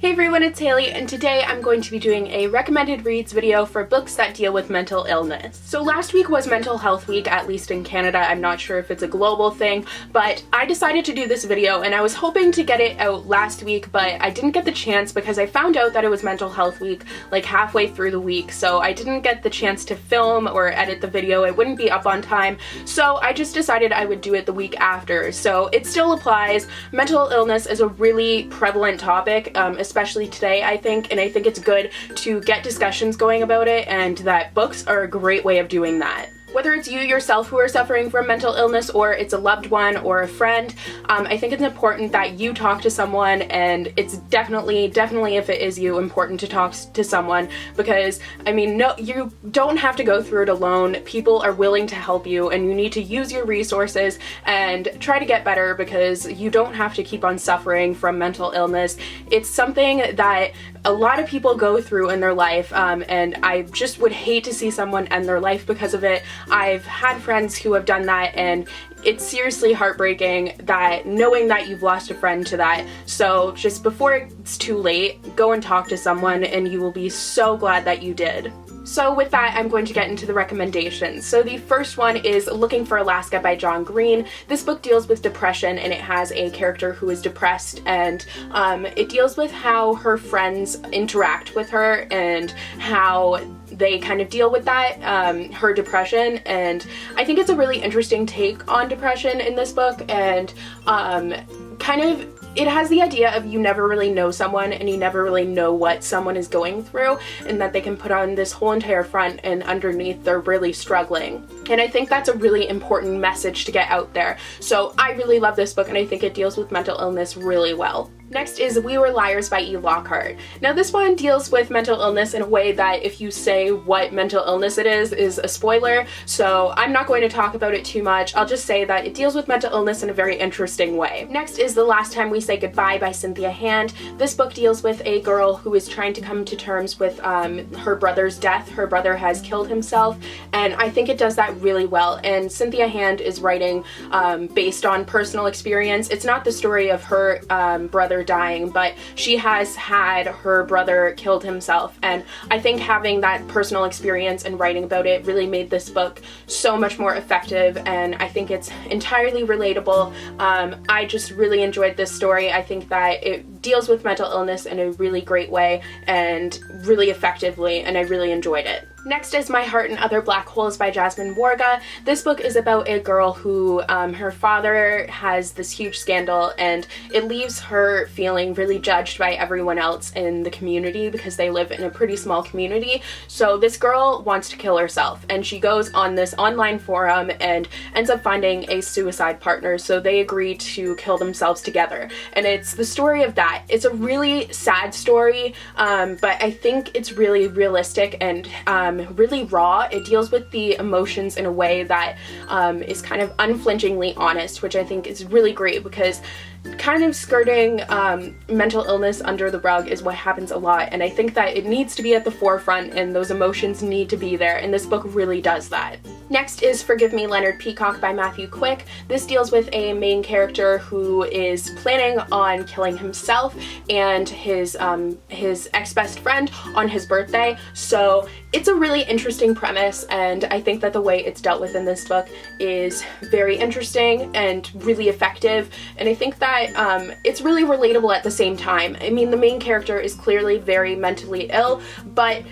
Hey everyone, it's Haley, and today I'm going to be doing a recommended reads video for books that deal with mental illness. So last week was Mental Health Week, at least in Canada. I'm not sure if it's a global thing, but I decided to do this video and I was hoping to get it out last week, but I didn't get the chance because I found out that it was Mental Health Week like halfway through the week, so I didn't get the chance to film or edit the video. It wouldn't be up on time, so I just decided I would do it the week after. So it still applies. Mental illness is a really prevalent topic, especially today, I think, and I think it's good to get discussions going about it, and that books are a great way of doing that. Whether it's you yourself who are suffering from mental illness or it's a loved one or a friend, I think it's important that you talk to someone, and it's definitely if it is you, important to talk to someone, because I mean, no, you don't have to go through it alone. People are willing to help you, and you need to use your resources and try to get better, because you don't have to keep on suffering from mental illness. It's something that a lot of people go through in their life, and I just would hate to see someone end their life because of it. I've had friends who have done that, and it's seriously heartbreaking that knowing that you've lost a friend to that. So just before it's too late, go and talk to someone, and you will be so glad that you did. So with that, I'm going to get into the recommendations. So the first one is Looking for Alaska by John Green. This book deals with depression, and it has a character who is depressed, and it deals with how her friends interact with her and how they kind of deal with that, her depression, and I think it's a really interesting take on depression in this book, and it has the idea of you never really know someone, and you never really know what someone is going through, and that they can put on this whole entire front and underneath they're really struggling. And I think that's a really important message to get out there. So I really love this book, and I think it deals with mental illness really well. Next is We Were Liars by E. Lockhart. Now this one deals with mental illness in a way that if you say what mental illness it is a spoiler, so I'm not going to talk about it too much. I'll just say that it deals with mental illness in a very interesting way. Next is The Last Time We Say Goodbye by Cynthia Hand. This book deals with a girl who is trying to come to terms with her brother's death. Her brother has killed himself, and I think it does that really well. And Cynthia Hand is writing based on personal experience. It's not the story of her brother dying, but she has had her brother killed himself, and I think having that personal experience and writing about it really made this book so much more effective, and I think it's entirely relatable. I just really enjoyed this story. I think that it deals with mental illness in a really great way and really effectively, and I really enjoyed it. Next is My Heart and Other Black Holes by Jasmine Warga. This book is about a girl who, her father has this huge scandal, and it leaves her feeling really judged by everyone else in the community because they live in a pretty small community. So this girl wants to kill herself, and she goes on this online forum and ends up finding a suicide partner, so they agree to kill themselves together. And it's the story of that. It's a really sad story, but I think it's really realistic and really raw. It deals with the emotions in a way that is kind of unflinchingly honest, which I think is really great, because kind of skirting mental illness under the rug is what happens a lot, and I think that it needs to be at the forefront, and those emotions need to be there, and this book really does that. Next is Forgive Me, Leonard, Peikoff by Matthew Quick. This deals with a main character who is planning on killing himself and his ex-best friend on his birthday. So it's a really interesting premise, and I think that the way it's dealt with in this book is very interesting and really effective, and I think that it's really relatable at the same time. I mean, the main character is clearly very mentally ill, but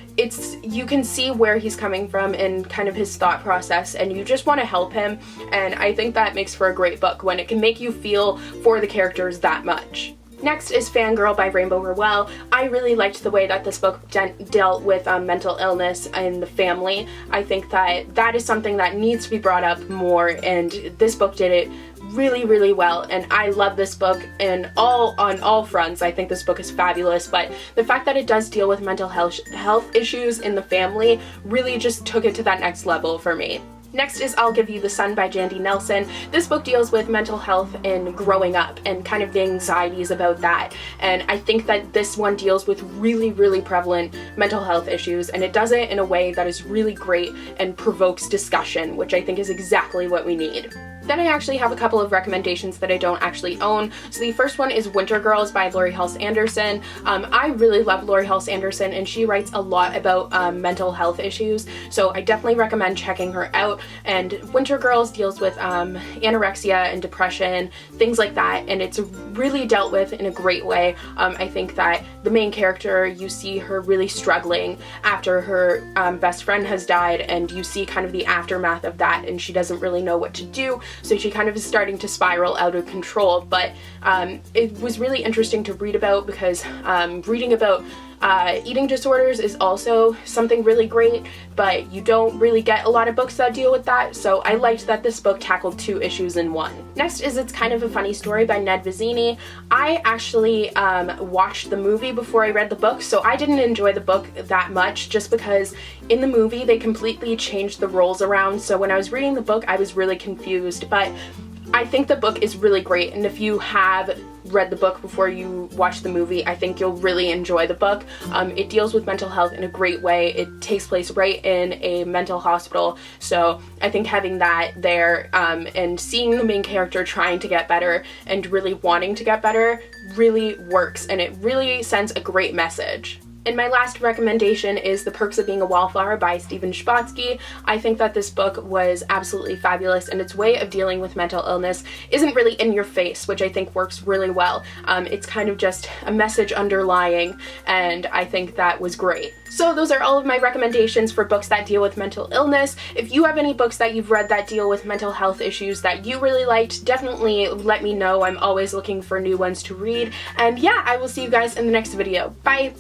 you can see where he's coming from and kind of his thought process, and you just want to help him, and I think that makes for a great book when it can make you feel for the characters that much. Next is Fangirl by Rainbow Rowell. I really liked the way that this book dealt with mental illness in the family. I think that is something that needs to be brought up more, and this book did it really well, and I love this book on all fronts. I think this book is fabulous, but the fact that it does deal with mental health issues in the family really just took it to that next level for me. Next is I'll Give You the Sun by Jandy Nelson. This book deals with mental health and growing up and kind of the anxieties about that, and I think that this one deals with really prevalent mental health issues, and it does it in a way that is really great and provokes discussion, which I think is exactly what we need. Then I actually have a couple of recommendations that I don't actually own. So the first one is Winter Girls by Laurie Halse Anderson. I really love Laurie Halse Anderson, and she writes a lot about mental health issues, so I definitely recommend checking her out. And Winter Girls deals with anorexia and depression, things like that, and it's really dealt with in a great way. I think that the main character, you see her really struggling after her best friend has died, and you see kind of the aftermath of that, and she doesn't really know what to do, so she kind of is starting to spiral out of control. But it was really interesting to read about, because reading about eating disorders is also something really great, but you don't really get a lot of books that deal with that, so I liked that this book tackled 2 issues in one. Next is It's Kind of a Funny Story by Ned Vizzini. I actually watched the movie before I read the book, so I didn't enjoy the book that much, just because in the movie they completely changed the roles around, so when I was reading the book I was really confused. But I think the book is really great, and if you have read the book before you watch the movie, I think you'll really enjoy the book. It deals with mental health in a great way. It takes place right in a mental hospital, so I think having that there and seeing the main character trying to get better and really wanting to get better really works, and it really sends a great message. And my last recommendation is The Perks of Being a Wallflower by Stephen Chbosky. I think that this book was absolutely fabulous, and its way of dealing with mental illness isn't really in your face, which I think works really well. It's kind of just a message underlying, and I think that was great. So those are all of my recommendations for books that deal with mental illness. If you have any books that you've read that deal with mental health issues that you really liked, definitely let me know. I'm always looking for new ones to read. And yeah, I will see you guys in the next video. Bye!